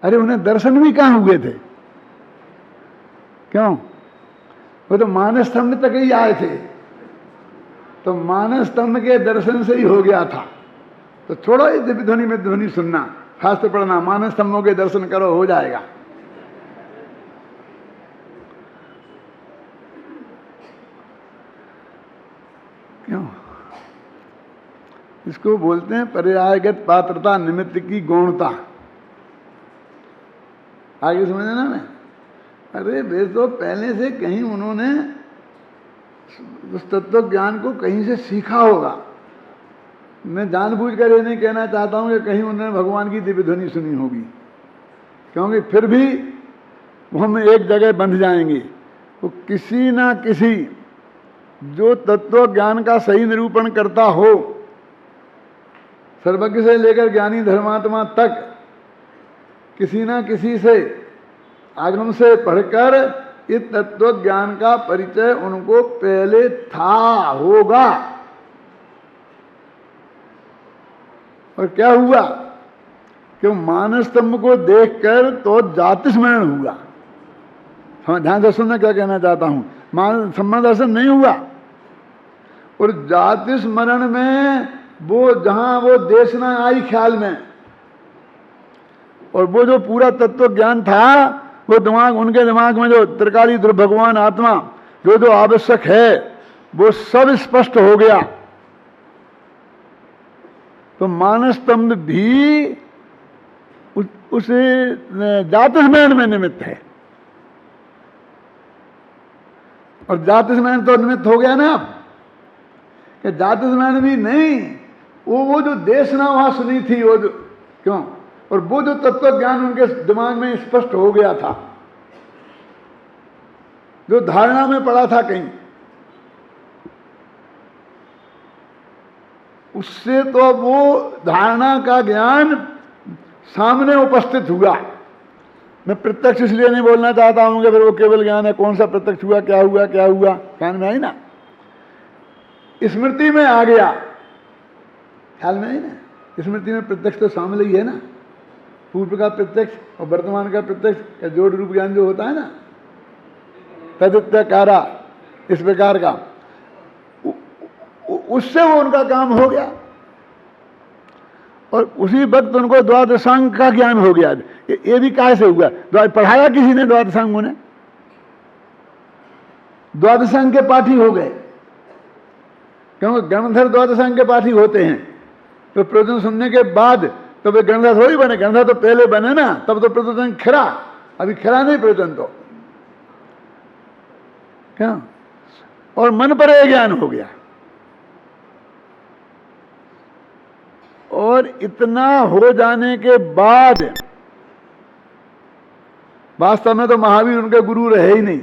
अरे उन्हें दर्शन भी कहाँ हुए थे? क्यों? वो तो मानस स्तंभ तक ही आए थे, तो मानस स्तंभ के दर्शन से ही हो गया था। तो छोड़ो ये दिव्य ध्वनि में ध्वनि सुनना, शास्त्र पढ़ना, मानस स्तंभों के दर्शन करो, हो जाएगा। क्यों? इसको बोलते हैं पर्यायगत पात्रता निमित्त की गौणता। आगे समझना ना मैं? अरे वे तो पहले से कहीं उन्होंने उस तत्व ज्ञान को कहीं से सीखा होगा। मैं जानबूझकर ये नहीं कहना चाहता हूं कि कहीं उन्होंने भगवान की दिव्य ध्वनि सुनी होगी, क्योंकि फिर भी वो हम एक जगह बंध जाएंगे। वो किसी ना किसी जो तत्व ज्ञान का सही निरूपण करता हो, सर्वज्ञ से लेकर ज्ञानी धर्मात्मा तक, किसी ना किसी से आगम से पढ़कर इस तत्व ज्ञान का परिचय उनको पहले था होगा। और क्या हुआ कि मानस स्तंभ को देखकर तो जाति स्मरण हुआ। ध्यान से सुनना क्या कहना चाहता हूं। मान सम्मान दर्शन नहीं हुआ, और जाति स्मरण में वो जहां वो देशना आई ख्याल में, और वो जो पूरा तत्व ज्ञान था वो दिमाग, उनके दिमाग में जो त्रिकाली ध्रुव भगवान आत्मा जो जो आवश्यक है वो सब स्पष्ट हो गया। तो मानस स्तंभ भी उस जाति स्मरण में निमित्त है, और जाति स्मरण तो निमित्त हो गया ना। कि जाति स्मरण भी नहीं, वो जो देशना वहां सुनी थी, वो जो क्यों, और वो जो तत्व ज्ञान उनके दिमाग में स्पष्ट हो गया था, जो धारणा में पड़ा था कहीं, उससे तो वो धारणा का ज्ञान सामने उपस्थित हुआ। मैं प्रत्यक्ष इसलिए नहीं बोलना चाहता हूं कि फिर वो केवल ज्ञान है। कौन सा प्रत्यक्ष हुआ, क्या हुआ, क्या हुआ, ख्याल में आई ना? स्मृति में आ गया, ख्याल में आई ना? स्मृति में प्रत्यक्ष तो शामिल ही है ना। पूर्व का प्रत्यक्ष और वर्तमान का प्रत्यक्ष, जोड़ रूप ज्ञान जो होता है ना, तदित्यकारा, इस प्रकार का, उससे वो उनका काम हो गया। और उसी वक्त उनको द्वादशांग का ज्ञान हो गया। ये भी काहे से हुआ? पढ़ाया किसी ने द्वादशांगों ने? द्वादशांग के पाठी हो गए, क्योंकि गणधर द्वादशांग के पाठी होते हैं। तो प्रवचन सुनने के बाद तो वे गणधर थोड़ी बने, गणधर तो पहले बने ना, तब तो प्रवचन खिरा, अभी खिरा नहीं प्रवचन तो क्या। और मन पर ज्ञान हो गया। और इतना हो जाने के बाद वास्तव में तो महावीर उनके गुरु रहे ही नहीं।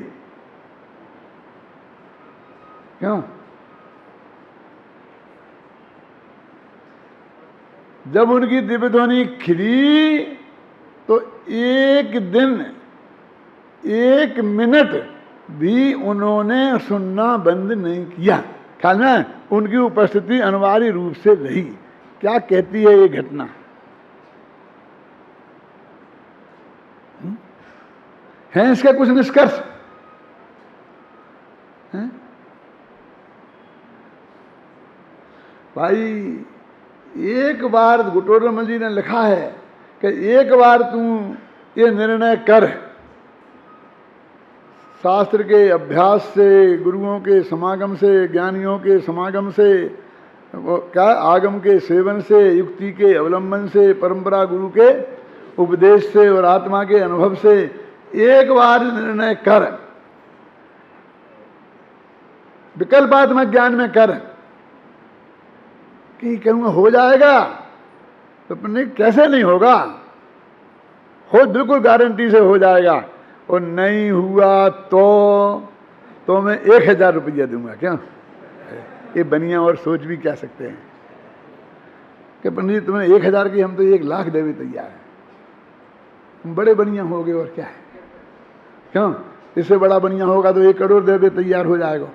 क्यों? जब उनकी दिव्य ध्वनि खिली तो एक दिन, एक मिनट भी उन्होंने सुनना बंद नहीं किया। ख्याल में उनकी उपस्थिति अनिवार्य रूप से रही। क्या कहती है ये घटना? है इसका कुछ निष्कर्ष है? भाई एक बार गुटोरमल जी ने लिखा है कि एक बार तू ये निर्णय कर, शास्त्र के अभ्यास से, गुरुओं के समागम से, ज्ञानियों के समागम से, वो क्या आगम के सेवन से, युक्ति के अवलंबन से, परंपरा गुरु के उपदेश से और आत्मा के अनुभव से एक बार निर्णय कर, विकल्पात्मक ज्ञान में कर कि कहूँगा हो जाएगा, तो नहीं, कैसे नहीं होगा? हो, बिल्कुल गारंटी से हो जाएगा। और नहीं हुआ तो मैं 1000 रुपया दूंगा। क्या ये बनिया और सोच भी क्या सकते हैं कि पंडित तुम्हें 1000 की, हम तो 1 लाख देवे तैयार है। तुम बड़े बनिया हो गए, और क्या है? क्यों? इससे बड़ा बनिया होगा तो 1 करोड़ देवे तैयार हो जाएगा।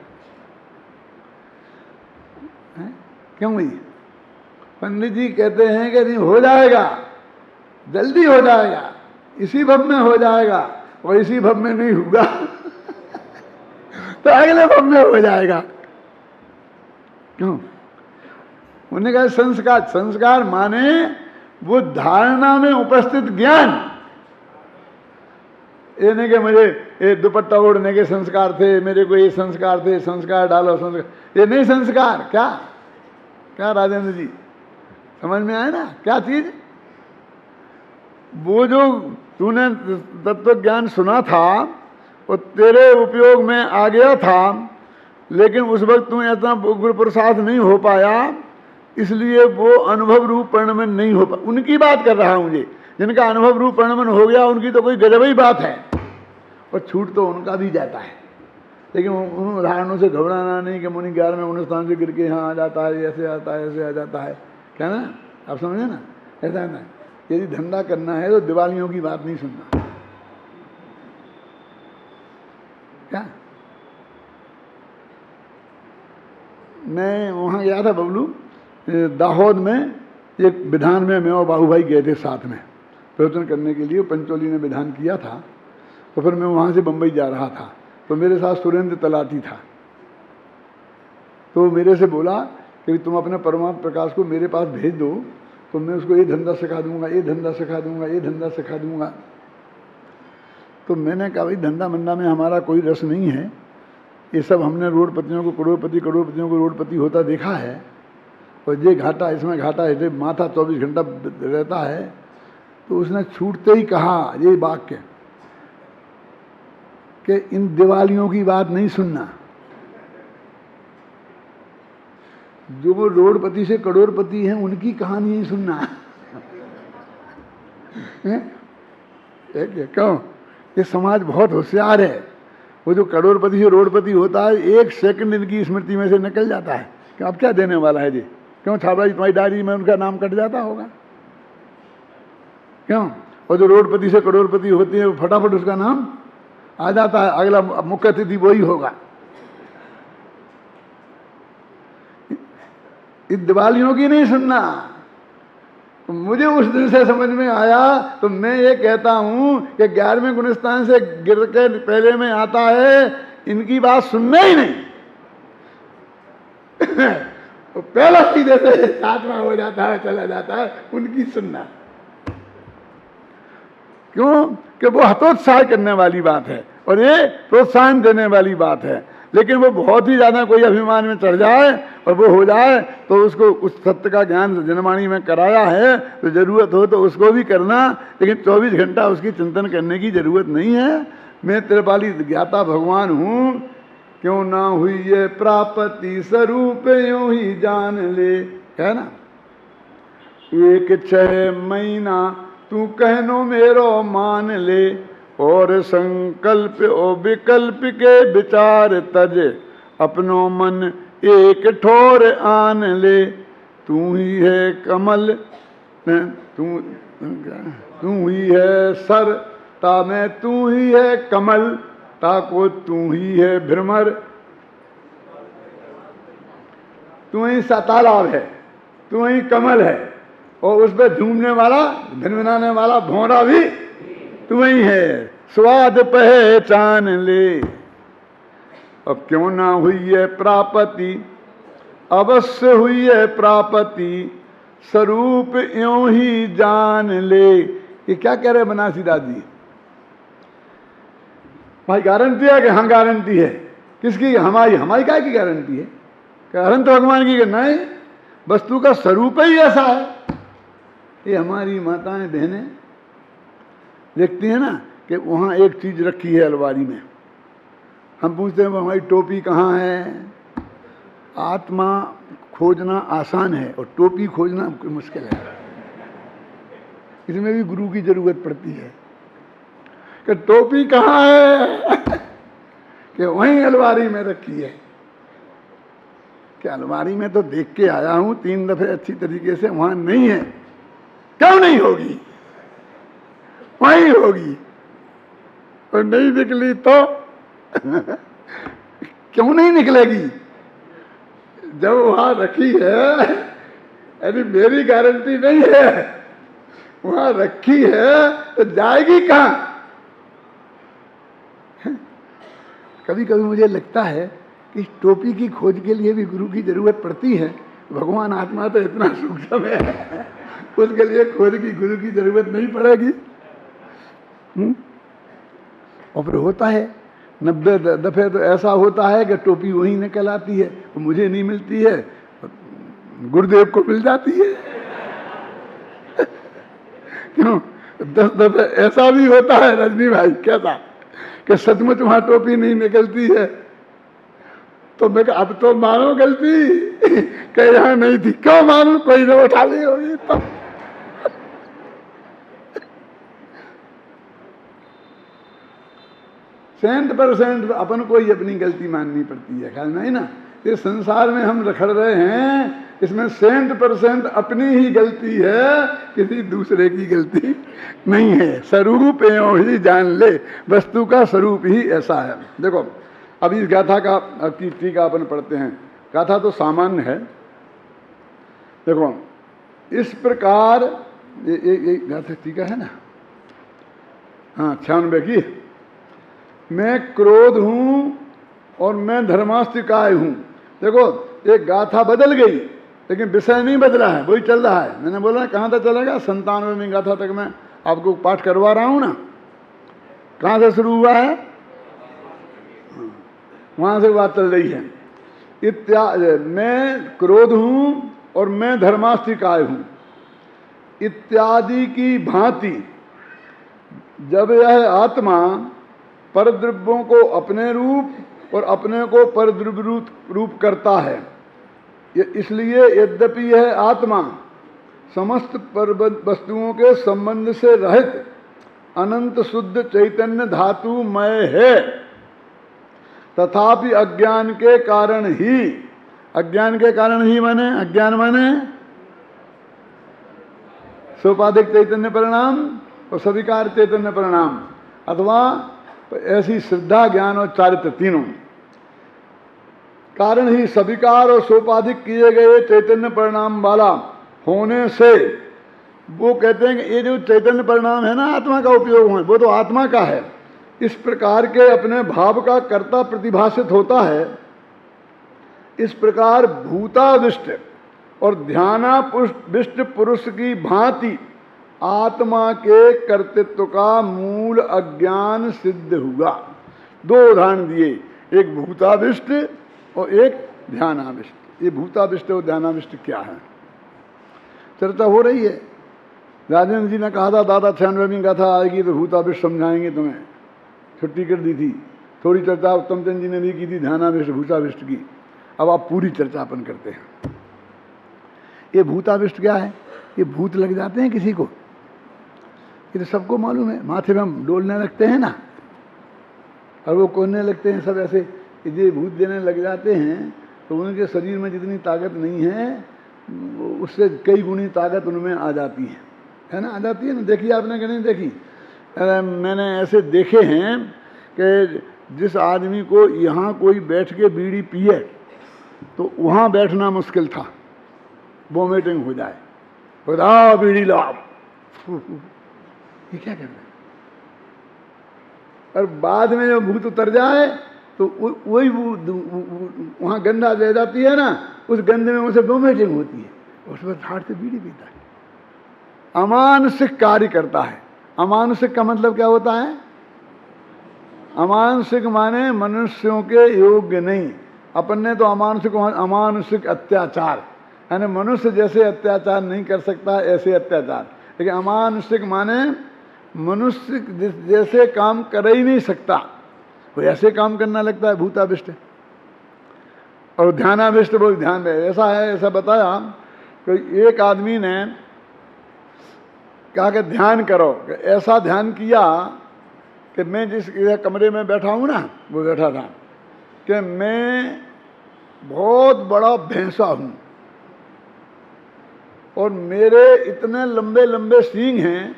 क्यों भाई? पंडित जी कहते हैं कि नहीं, हो जाएगा, जल्दी हो जाएगा। इसी भव में हो जाएगा, और इसी भव में नहीं होगा तो अगले भव में हो जाएगा। क्यों? उन्होंने कहा संस्कार, संस्कार माने वो धारणा में उपस्थित ज्ञान। ये नहीं कि मुझे ये दुपट्टा ओढ़ने के संस्कार थे, मेरे को ये संस्कार थे, संस्कार डालो संस्कार, ये नहीं संस्कार। क्या क्या राजेंद्र जी समझ में आया ना क्या चीज? वो जो तूने तत्व ज्ञान सुना था वो तेरे उपयोग में आ गया था, लेकिन उस वक्त तू ऐसा गुरु प्रसाद नहीं हो पाया, इसलिए वो अनुभव रूप परिणमन नहीं हो पाया। उनकी बात कर रहा हूं मुझे, जिनका अनुभव रूप परिणमन हो गया, उनकी तो कोई गजब ही बात है, और छूट तो उनका भी जाता है। लेकिन उन उदाहरणों से घबराना नहीं कि मुनि 11वें स्थान से गिर के यहाँ आ जाता है, ऐसे आता है, ऐसे आ जाता है, क्या ना? आप समझे ना? ऐसा ना, यदि धंधा करना है तो दिवालियों की बात नहीं सुनना। क्या? मैं वहाँ गया था बबलू, दाहोद में एक विधान में मैं और बाबू भाई गए थे साथ में प्रवचन करने के लिए। पंचोली ने विधान किया था, तो फिर मैं वहाँ से बम्बई जा रहा था, तो मेरे साथ सुरेंद्र तलाटी था। तो मेरे से बोला कि तुम अपने परमात्मा प्रकाश को मेरे पास भेज दो, तो मैं उसको ये धंधा सिखा दूंगा, ये धंधा सिखा दूंगा, ये धंधा सिखा दूंगा। तो मैंने कहा भाई धंधा मंदा में हमारा कोई रस नहीं है, ये सब हमने रोडपतियों को करोड़पति, करोड़पतियों को रोडपति होता देखा है, और ये घाटा इसमें घाटा है, माथा 24 घंटा रहता है। तो उसने छूटते ही कहा ये वाक्य कि इन दिवालियों की बात नहीं सुनना, जो वो रोडपति से करोड़पति हैं उनकी कहानी ही सुनना क्यों? ये समाज बहुत होशियार है। वो जो करोड़पति से रोडपति होता है, 1 सेकंड इनकी स्मृति में से निकल जाता है कि अब क्या देने वाला है जी। क्यों? छाबड़ा जी तुम्हारी डायरी में उनका नाम कट जाता होगा, क्यों? और जो रोडपति से करोड़पति होती है फटाफट उसका नाम आ जाता है, अगला मुख्य अतिथि वही होगा। इस दिवालियों की नहीं सुनना। तो मुझे उस दिन से समझ में आया, तो मैं ये कहता हूं कि 11वें गुणस्थान से गिर के पहले में आता है, इनकी बात सुनना ही नहीं तो पहला सीधे से 7वां हो जाता है, चला जाता है, उनकी सुनना। क्यों? कि वो हतोत्साह करने वाली बात है और ये प्रोत्साहन देने वाली बात है। लेकिन वो बहुत ही ज़्यादा कोई अभिमान में चढ़ जाए और वो हो जाए, तो उसको उस सत्य का ज्ञान जनवाणी में कराया है, तो ज़रूरत हो तो उसको भी करना, लेकिन 24 घंटा उसकी चिंतन करने की ज़रूरत नहीं है। मैं त्रिपाली ज्ञाता भगवान हूँ, क्यों ना हुई ये प्राप्ति स्वरूप यूं ही जान ले, है ना? 1-6 महीना तू कहनो मेरो मान ले, और संकल्प और विकल्प के विचार तज, अपनो मन एक ठोर आन ले। तू ही है कमल, तू ही है सर ता मैं, तू ही है कमल ताको, तू ही है भ्रमर, तू ही तालाब है, तू ही कमल है, और उस पर झूमने वाला भिनभिनाने वाला भौरा भी तू ही है। स्वाद पहचान ले। अब क्यों ना हुई है प्राप्ति, अवश्य हुई है प्राप्ति, स्वरूप यूं ही जान ले। ये क्या कह रहे बनारसी दास जी? भाई गारंटी है कि हाँ गारंटी है। किसकी? हमारी। हमारी काय की गारंटी है? अनंत भगवान की नहीं, वस्तु का स्वरूप ही ऐसा है। ये हमारी माताएं बहनें देखती हैं ना कि वहाँ एक चीज़ रखी है अलमारी में, हम पूछते हैं हमारी टोपी कहाँ है। आत्मा खोजना आसान है और टोपी खोजना मुश्किल है। इसमें भी गुरु की जरूरत पड़ती है कि टोपी कहाँ है कि वहीं अलमारी में रखी है। कि अलमारी में तो देख के आया हूँ 3 दफे अच्छी तरीके से, वहां नहीं है। क्यों नहीं होगी? वहीं होगी। और नहीं निकली तो क्यों नहीं निकलेगी? जब वहां रखी है, अरे मेरी गारंटी नहीं है वहां रखी है तो जाएगी कहां? कभी कभी मुझे लगता है कि टोपी की खोज के लिए भी गुरु की जरूरत पड़ती है। भगवान आत्मा तो इतना सूक्ष्म है, उसके लिए खोज की गुरु की जरूरत नहीं पड़ेगी। और फिर होता है 90 दफे तो ऐसा होता है कि टोपी वहीं निकल आती है, तो मुझे नहीं मिलती है, गुरुदेव को मिल जाती है। क्यों? 10 दफे ऐसा भी होता है रजनी भाई, कैसा कि सचमुच वहां टोपी नहीं निकलती है, तो मैं अब तो मानो गलती कि यहां नहीं थी। क्यों मानो? कोई ने उठा ली होगी तो। % अपन को ही अपनी गलती माननी पड़ती है, ख्याल नहीं ना? इस संसार में हम रखड़ रहे हैं, इसमें 100% अपनी ही गलती है, किसी दूसरे की गलती नहीं है। स्वरूप एवं ही जान ले, वस्तु का स्वरूप ही ऐसा है। देखो अब इस गाथा का की टीका अपन पढ़ते हैं। गाथा तो सामान्य है। देखो इस प्रकार ये गाथा टीका है ना, हाँ 96 की। मैं क्रोध हूं और मैं धर्मास्तिकाय हूं। देखो एक गाथा बदल गई लेकिन विषय नहीं बदला है, वही चल रहा है। मैंने बोला कहाँ तक चलेगा? 97वीं गाथा तक मैं आपको पाठ करवा रहा हूं ना। कहाँ से शुरू हुआ है? वहां से बात चल रही है। मैं क्रोध हूं और मैं धर्मास्तिकाय हूं इत्यादि की भांति जब यह आत्मा परद्रव्यों को अपने रूप और अपने को परद्रव्य रूप करता है, इसलिए यद्यपि यह आत्मा समस्त वस्तुओं के संबंध से रहित अनंत शुद्ध चैतन्य धातुमय है, तथापि अज्ञान के कारण ही माने अज्ञान माने सोपाधिक चैतन्य परिणाम और सविकार चैतन्य परिणाम, अथवा ऐसी श्रद्धा ज्ञान और चारित्र तीनों कारण ही सविकार और सोपाधिक किए गए चैतन्य परिणाम वाला होने से वो कहते हैं कि ये जो चैतन्य परिणाम है ना आत्मा का उपयोग है, वो तो आत्मा का है। इस प्रकार के अपने भाव का कर्ता प्रतिभाषित होता है। इस प्रकार भूताविष्ट और ध्यानाविष्ट पुरुष की भांति आत्मा के कर्तृत्व का मूल अज्ञान सिद्ध हुआ। 2 उदाहरण दिए, एक भूताविष्ट और एक ध्यानाविष्ट। ये भूताविष्ट और ध्यानाविष्ट क्या है? चर्चा हो रही है। राजेंद्र जी ने कहा था दादा 96वीं गाथा आएगी तो भूताविष्ट समझाएंगे तुम्हें, छुट्टी कर दी थी। थोड़ी चर्चा उत्तम चंद जी ने भी की थी ध्यानाविष्ट भूताविष्ट की। अब आप पूरी चर्चा अपन करते हैं। ये भूताविष्ट क्या है? ये भूत लग जाते हैं किसी को, ये तो सबको मालूम है। माथे में हम डोलने लगते हैं ना और वो कोने लगते हैं सब ऐसे, ये भूत देने लग जाते हैं तो उनके शरीर में जितनी ताकत नहीं है उससे कई गुनी ताकत उनमें आ जाती है ना? आ जाती है ना? देखिए आपने कि नहीं देखी? मैंने ऐसे देखे हैं कि जिस आदमी को यहाँ कोई बैठ के बीड़ी पिए तो वहाँ बैठना मुश्किल था, वोमिटिंग हो जाए, बताओ बीड़ी लाओ, ये क्या कर रहे हैं? और बाद में जब भूत उतर जाए तो वही वहाँ गंदा रह जाती है ना, उस गंदे में उसे वोमिटिंग होती है, उस पर हाथ से बीड़ी पीता है। अमानसिक कार्य करता है। अमानसिक का मतलब क्या होता है? अमानसिक माने मनुष्यों के योग्य नहीं। अपन ने तो अमानसिक अत्याचार, यानी मनुष्य जैसे अत्याचार नहीं कर सकता ऐसे अत्याचार। लेकिन अमानसिक माने मनुष्य जैसे काम कर ही नहीं सकता, वो ऐसे काम करना लगता है, भूताविष्ट। और ध्यानाविष्ट बहुत ध्यान रहे। ऐसा है, ऐसा बताया कि एक आदमी ने कहा कि ध्यान करो, कि ऐसा ध्यान किया कि मैं जिस कमरे में बैठा हूँ ना, वो बैठा था कि मैं बहुत बड़ा भैंसा हूँ और मेरे इतने लंबे लंबे सींग हैं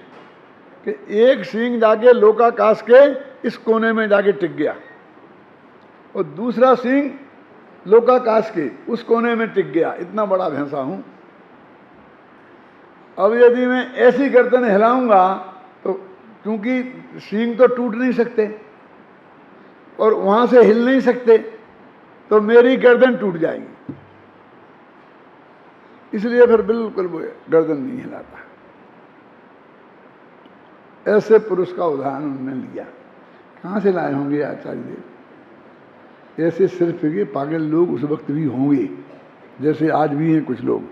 कि एक सींग जाके लोकाकाश के इस कोने में जाके टिक गया और दूसरा सींग लोकाकाश के उस कोने में टिक गया। इतना बड़ा भैंसा हूँ। अब यदि मैं ऐसी गर्दन हिलाऊंगा तो क्योंकि सींग तो टूट नहीं सकते और वहां से हिल नहीं सकते, तो मेरी गर्दन टूट जाएगी। इसलिए फिर बिल्कुल वो गर्दन नहीं हिलाता। ऐसे पुरुष का उदाहरण उन्होंने लिया। कहां से लाए होंगे आचार्य देव? ऐसे सिर्फ के पागल लोग उस वक्त भी होंगे, जैसे आज भी हैं कुछ लोग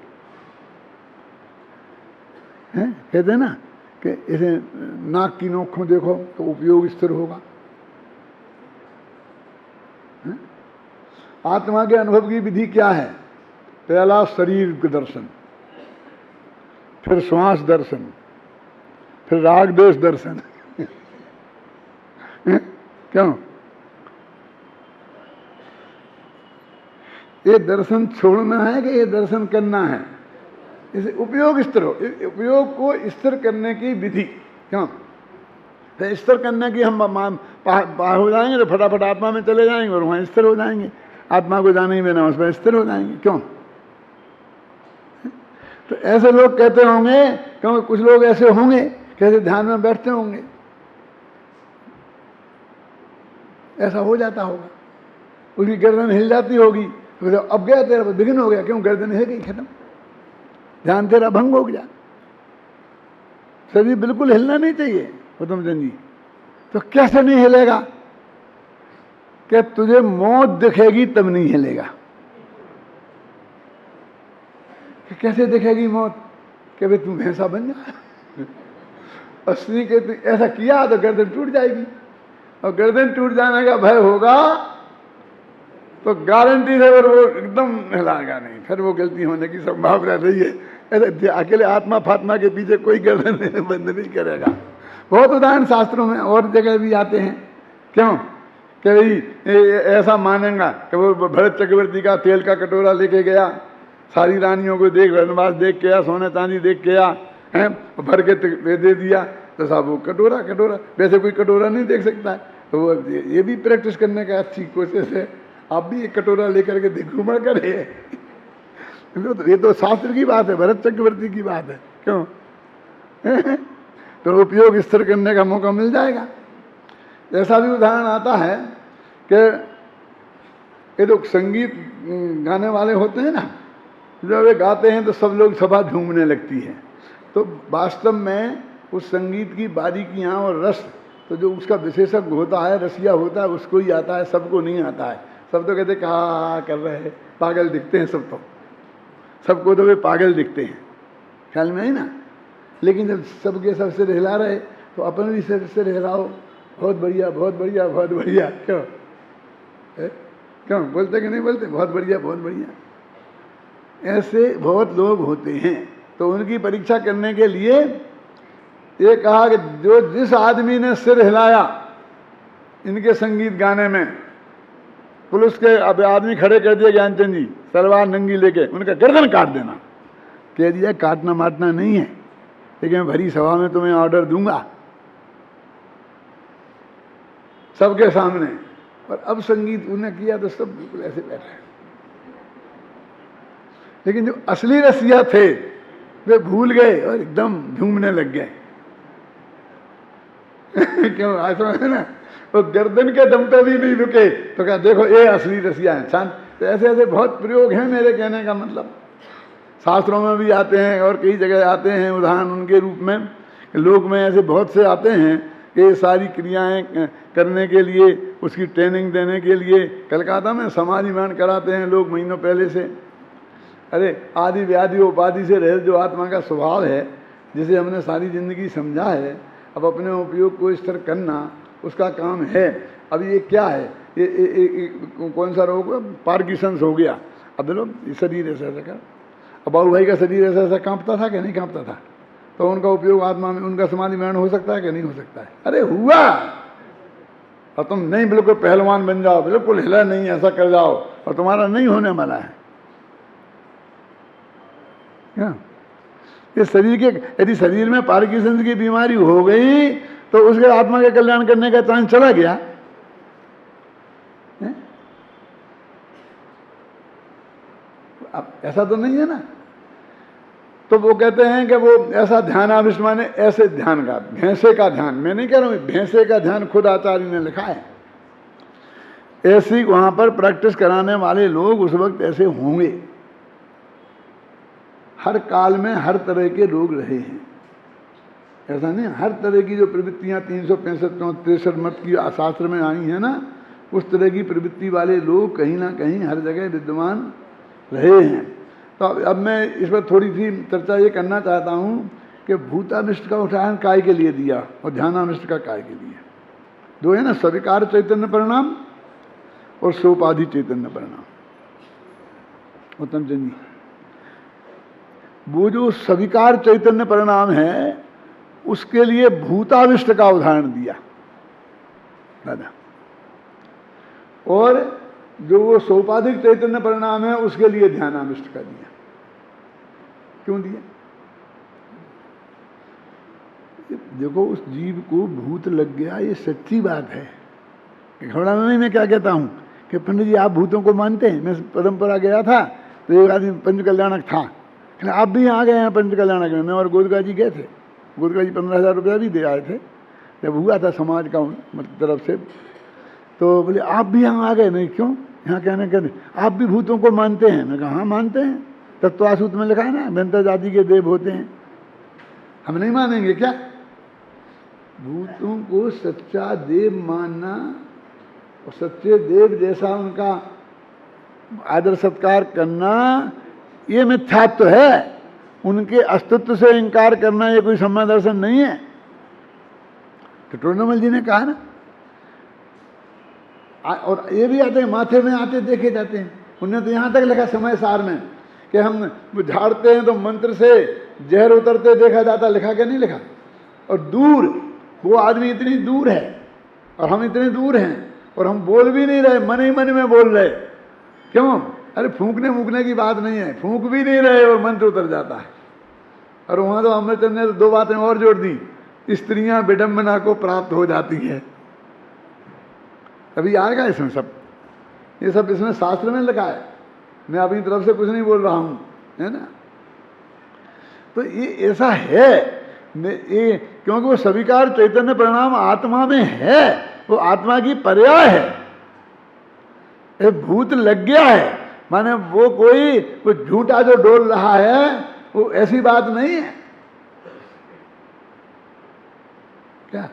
हैं। कहते हैं ना कि इसे नाक की नोखों देखो तो उपयोग स्थिर होगा। है? आत्मा के अनुभव की विधि क्या है? पहला शरीर के दर्शन, फिर श्वास दर्शन, फिर राग देश दर्शन। क्यों? ये दर्शन छोड़ना है कि ये दर्शन करना है? इसे उपयोग स्थिर हो, उपयोग को स्थिर करने की विधि। क्यों? तो स्थिर करने की हम पार हो जाएंगे तो फटाफट आत्मा में चले जाएंगे और वहां स्थिर हो जाएंगे। आत्मा को जाने ही बिना उसमें स्थिर हो जाएंगे। क्यों? तो ऐसे लोग कहते होंगे, क्योंकि कुछ लोग ऐसे होंगे कैसे ध्यान में बैठते होंगे, ऐसा हो जाता होगा, उसकी गर्दन हिल जाती होगी, तो अब गया तेरा विघ्न हो गया। क्यों? गर्दन हिल गई, खत्म, ध्यान तेरा भंग हो गया। शरीर बिल्कुल हिलना नहीं चाहिए गौतम चंद जी। तो कैसे नहीं हिलेगा? कि तुझे मौत दिखेगी तब नहीं हिलेगा। कि कैसे दिखेगी मौत? कि भाई तू भैंसा बन जा। असली के तू ऐसा किया तो गर्दन टूट जाएगी, और गर्दन टूट जाने का भय होगा तो गारंटी से वो एकदम हिलाएगा नहीं, फिर वो गलती होने की संभावना नहीं है। ऐसे अकेले आत्मा फात्मा के पीछे कोई गर्दन बंद नहीं करेगा। बहुत उदाहरण शास्त्रों में और जगह भी आते हैं। क्यों? कि भाई ऐसा मानेगा कि वो भरत चक्रवर्ती का तेल का कटोरा लेके गया, सारी रानियों को देख, रनवास देख के आया, सोने चांदी देख के आया, है भर के दे दिया, तो साहब वो कटोरा कटोरा, वैसे कोई कटोरा नहीं देख सकता है। तो वो ये भी प्रैक्टिस करने का अच्छी कोशिश है। आप भी एक कटोरा लेकर के देखो मर करे। ये तो शास्त्र की बात है, भरत चक्रवर्ती की बात है। क्यों? तो उपयोग स्थिर करने का मौका मिल जाएगा। ऐसा भी उदाहरण आता है कि ये लोग संगीत गाने वाले होते हैं ना, जब वे गाते हैं तो सब लोग सभा झूमने लगती है। तो वास्तव में उस संगीत की बारीकियां और रस तो जो उसका विशेषज्ञ होता है, रसिया होता है, उसको ही आता है, सबको नहीं आता है। सब तो कहते कहा कर रहे हैं, पागल दिखते हैं सब, तो सबको तो वे पागल दिखते हैं, ख्याल में है ना। लेकिन जब सबके सब सिर हिला रहे तो अपन भी सिर हिलाओ, बहुत बढ़िया बहुत बढ़िया बहुत बढ़िया। क्यों? क्यों बोलते कि नहीं बोलते? बहुत बढ़िया बहुत बढ़िया। ऐसे बहुत लोग होते हैं। तो उनकी परीक्षा करने के लिए ये कहा कि जो जिस आदमी ने सिर हिलाया इनके संगीत गाने में, पुलिस के अब आदमी खड़े कर दिए ज्ञानचंद जी सलवार नंगी लेके, उनका गर्दन काट देना। कह दिया काटना मारना नहीं है, लेकिन मैं भरी सभा में तुम्हें ऑर्डर दूंगा सबके सामने। और अब संगीत उन्हें किया तो सब बिल्कुल ऐसे बैठे। लेकिन जो असली रसिया थे वे भूल गए और एकदम झूमने लग गए। क्यों? ऐसा है ना, वो गर्दन के दम पे भी नहीं रुके तो क्या देखो ये असली रसिया है शांत। तो ऐसे ऐसे बहुत प्रयोग हैं मेरे कहने का मतलब। शास्त्रों में भी आते हैं और कई जगह आते हैं उदाहरण उनके रूप में। लोक में ऐसे बहुत से आते हैं कि ये सारी क्रियाएं करने के लिए, उसकी ट्रेनिंग देने के लिए कलकत्ता में समाधि मान कराते हैं लोग महीनों पहले से। अरे आदि व्याधि उपाधि से रहित जो आत्मा का स्वभाव है, जिसे हमने सारी जिंदगी समझा है, अब अपने उपयोग को स्थिर करना उसका काम है। अब ये क्या है? ये कौन सा रोग? पार्किंसंस हो गया। अब देखो शरीर ऐसा ऐसा कर। अब बाबू भाई का शरीर ऐसा ऐसा कांपता था कि नहीं कांपता था? तो उनका उपयोग आत्मा में, उनका समाधि मरण हो सकता है कि नहीं हो सकता है? अरे हुआ। और तुम नहीं बिल्कुल पहलवान बन जाओ, बिल्कुल हिला नहीं, ऐसा कर जाओ, और तुम्हारा नहीं होने वाला है। क्या? ये शरीर के, यदि शरीर में पार्किंसंस की बीमारी हो गई तो उसके आत्मा के कल्याण करने का चांस चला गया। अब ऐसा तो नहीं है ना। तो वो कहते हैं कि वो ऐसा ध्यानाविष्ट माने ऐसे ध्यान का, भैंसे का ध्यान, मैं नहीं कह रहा हूँ, भैंसे का ध्यान खुद आचार्य ने लिखा है। ऐसी वहां पर प्रैक्टिस कराने वाले लोग उस वक्त ऐसे होंगे। हर काल में हर तरह के लोग रहे हैं, ऐसा नहीं, हर तरह की जो प्रवृत्तियां 365 मत की शास्त्र में आई हैं ना, उस तरह की प्रवृत्ति वाले लोग कहीं ना कहीं हर जगह विद्यमान रहे हैं। तो अब मैं इस पर थोड़ी सी चर्चा ये करना चाहता हूँ कि भूताविष्ट का उदाहरण काय के लिए दिया और ध्यानाविष्ट का काय के लिए। दो है ना, स्वीकार चैतन्य परिणाम और सोपाधि चैतन्य परिणाम। उत्तम चंद जी, वो जो स्वीकार चैतन्य परिणाम है उसके लिए भूताविष्ट का उदाहरण दिया दादा, और जो वो सोपाधिक चैतन्य परिणाम है उसके लिए ध्यानाविष्ट का दिया। क्यों दिया? देखो, उस जीव को भूत लग गया, ये सच्ची बात है। घबरा नहीं, मैं क्या कहता हूं कि पंडित जी आप भूतों को मानते हैं? मैं परंपरा गया था तो एक आदमी पंच कल्याणक था, आप भी आ गए हैं पंच कल्याणक में। मैं और गोदका जी गए थे, गोदका जी 15,000 रुपया भी दे आए थे जब हुआ था समाज का तरफ से। तो बोले आप भी यहाँ आ गए? नहीं, क्यों? यहाँ कहने आप भी भूतों को मानते हैं? मैं कहा हाँ मानते हैं, तत्वासूत्र में लिखा है ना, व्यंतर जाति के देव होते हैं, हम नहीं मानेंगे क्या? भूतों को सच्चा देव मानना और सच्चे देव जैसा उनका आदर सत्कार करना, ये मिथ्यात्व है। उनके अस्तित्व से इंकार करना ये कोई सम्यक दर्शन नहीं है। तो टोंडमल जी ने कहा ना, और ये भी आते हैं, माथे में आते देखे जाते हैं। उन्होंने तो यहाँ तक लिखा समय सार में कि हम झाड़ते हैं तो मंत्र से जहर उतरते देखा जाता, लिखा क्या नहीं लिखा? और दूर, वो आदमी इतनी दूर है और हम इतने दूर हैं और हम बोल भी नहीं रहे, मन ही मन में बोल रहे। क्यों? अरे फूंकने मूकने की बात नहीं है, फूंक भी नहीं रहे और मंत्र उतर जाता है। और वहाँ तो अमृतचंद ने तो दो बातें और जोड़ दी, स्त्रियां विडंबना को प्राप्त हो जाती है। अभी आएगा इसमें सब, ये सब इसमें शास्त्र में लिखा है, मैं अपनी तरफ से कुछ नहीं बोल रहा हूँ, है ना। तो ये ऐसा है, ये क्योंकि वो स्वीकार चैतन्य परिणाम आत्मा में है, वो आत्मा की पर्याय है। ये भूत लग गया है माने वो कोई झूठा जो डोल रहा है, वो ऐसी बात नहीं है क्या?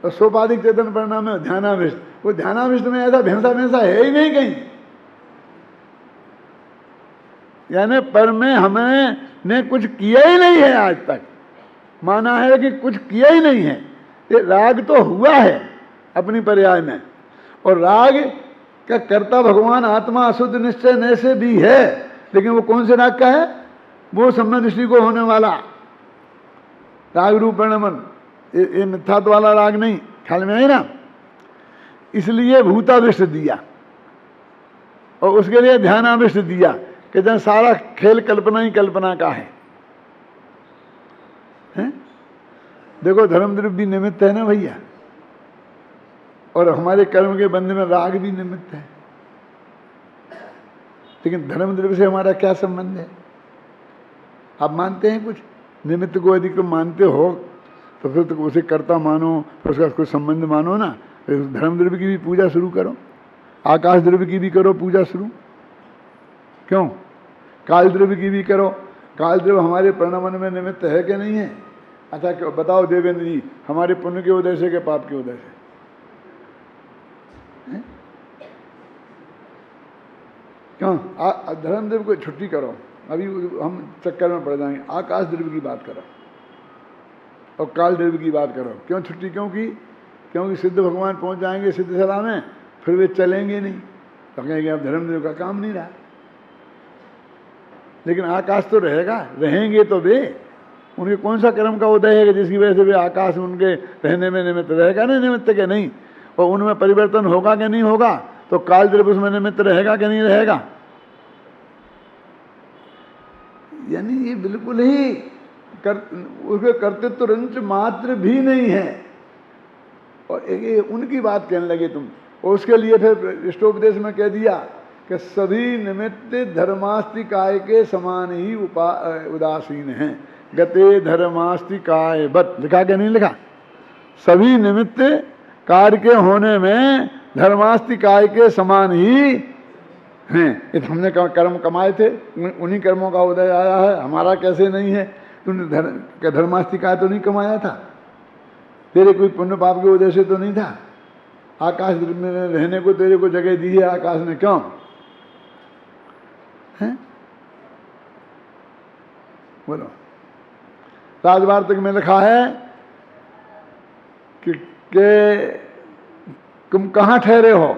और सोपाधिक चेतन परिणाम है ध्यानाविष्ट, वो ध्यानाविष्ट में ऐसा भैंसा भैंसा है ही नहीं कहीं। यानी पर में हमें ने कुछ किया ही नहीं है, आज तक माना है कि कुछ किया ही नहीं है। ये राग तो हुआ है अपनी पर्याय में, और राग का कर्ता भगवान आत्मा अशुद्ध निश्चय न से भी है, लेकिन वो कौन से राग का है? वो सम्य दृष्टि को होने वाला राग रूप परिणमन, ये मिथ्यात्व वाला राग नहीं, ख्याल में आई ना। इसलिए भूताविष्ट दिया और उसके लिए ध्यानाविष्ट दिया कि जहाँ सारा खेल कल्पना ही कल्पना का है। देखो धर्मद्रव्य भी निमित्त है ना भैया, और हमारे कर्म के बंधन में राग भी निमित्त है, लेकिन धर्मद्रव्य से हमारा क्या संबंध है? आप मानते हैं कुछ निमित्त को? यदि तुम मानते हो तो फिर तो उसे कर्ता मानो, फिर उसका कुछ संबंध मानो ना। फिर धर्मद्रव्य की भी पूजा शुरू करो, आकाश द्रव्य की भी करो पूजा शुरू, क्यों? काल द्रव्य की भी करो। काल द्रव्य हमारे परिणमन में निमित्त है कि नहीं है? अच्छा बताओ देवेंद्र जी, हमारे पुण्य के उदय से के पाप के उदय से? क्यों? धर्मद्रव्य को छुट्टी करो, अभी हम चक्कर में पड़ जाएंगे। आकाश द्रव्य की बात करो और काल द्रव्य की बात करो। क्यों छुट्टी? क्योंकि सिद्ध भगवान पहुंच जाएंगे सिद्ध सला में, फिर वे चलेंगे नहीं, तो कहेंगे अब धर्मद्रव्य का काम नहीं रहा। लेकिन आकाश तो रहेगा, रहेंगे तो वे, उनके कौन सा कर्म का उदय है जिसकी वजह से वे आकाश उनके रहने में निमित्त रहेगा? नहीं निमित्त के नहीं। और उनमें परिवर्तन होगा कि नहीं होगा? तो काल द्रव्य उसमें निमित्त रहेगा कि नहीं रहेगा? यानी ये बिल्कुल ही उसके कर्तृत्व रंच मात्र भी नहीं है। और ये उनकी बात कहने लगे तुम, और उसके लिए फिर इष्टोपदेश में कह दिया कि सभी निमित्त धर्मास्तिकाय के समान ही उदासीन हैं। गते धर्मास्तिकाय बत, लिखा क्या नहीं लिखा? सभी निमित्त कार्य के होने में धर्मास्तिकाय के समान ही हैं। ये हमने कर्म कमाए थे, उन्हीं कर्मों का उदय आया है, हमारा कैसे नहीं है? तुमने धर्मास्तिकाय तो नहीं कमाया था, तेरे कोई पुण्य पाप के उदय से तो नहीं था। आकाश में रहने को तेरे को जगह दी है आकाश ने, क्यों है? बोलो। राजवार्तिक में लिखा है कि तुम कहाँ ठहरे हो?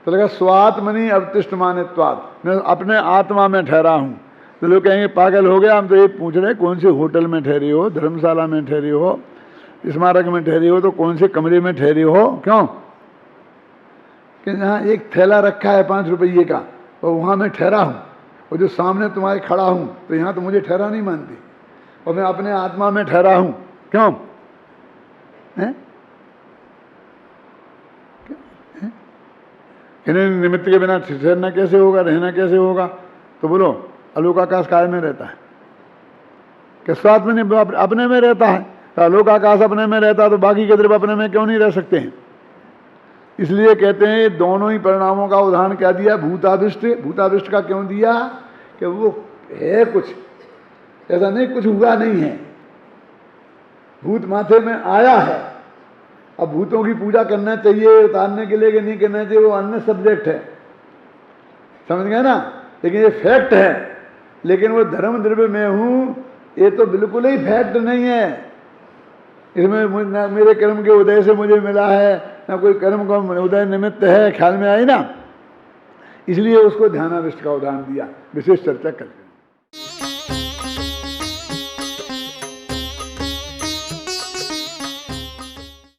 तो लगा स्वात्मनि अवतिष्ठ मानित्वात्, मैं अपने आत्मा में ठहरा हूं। तो लोग कहेंगे पागल हो गया, हम तो ये पूछ रहे कौन से होटल में ठहरी हो, धर्मशाला में ठहरी हो, स्मारक में ठहरी हो, तो कौन से कमरे में ठहरी हो? क्यों कि जहाँ एक थैला रखा है 5 रुपये का, और वहाँ मैं ठहरा हूँ, और जो सामने तुम्हारे खड़ा हूँ, तो यहाँ तो मुझे ठहरा नहीं मानती, और मैं अपने आत्मा में ठहरा हूँ। क्यों है? निमित्त के बिना ठहरना कैसे होगा, रहना कैसे होगा? तो बोलो अलोकाकाश काय में रहता है? कि स्वात्मा में अपने में रहता है। तो अलोकाकाश अपने में रहता है तो बाकी के द्रव्य अपने में क्यों नहीं रह सकते हैं? इसलिए कहते हैं दोनों ही परिणामों का उदाहरण क्या दिया? भूताविष्ट। भूताविष्ट का क्यों दिया? कि वो है कुछ, ऐसा नहीं कुछ हुआ नहीं है। भूत माथे में आया है, अब भूतों की पूजा करना चाहिए उतारने के लिए कि नहीं करना चाहिए, वो अन्य सब्जेक्ट है, समझ गए ना? लेकिन ये फैक्ट है। लेकिन वो धर्म द्रव्य में हूं, ये तो बिल्कुल ही फैक्ट नहीं है। इसमें ना मेरे कर्म के उदय से मुझे मिला है, ना कोई कर्म का उदय निमित्त है, ख्याल में आई ना? इसलिए उसको ध्यानाविष्ट का उदाहरण दिया। विशेष चर्चा करते हैं।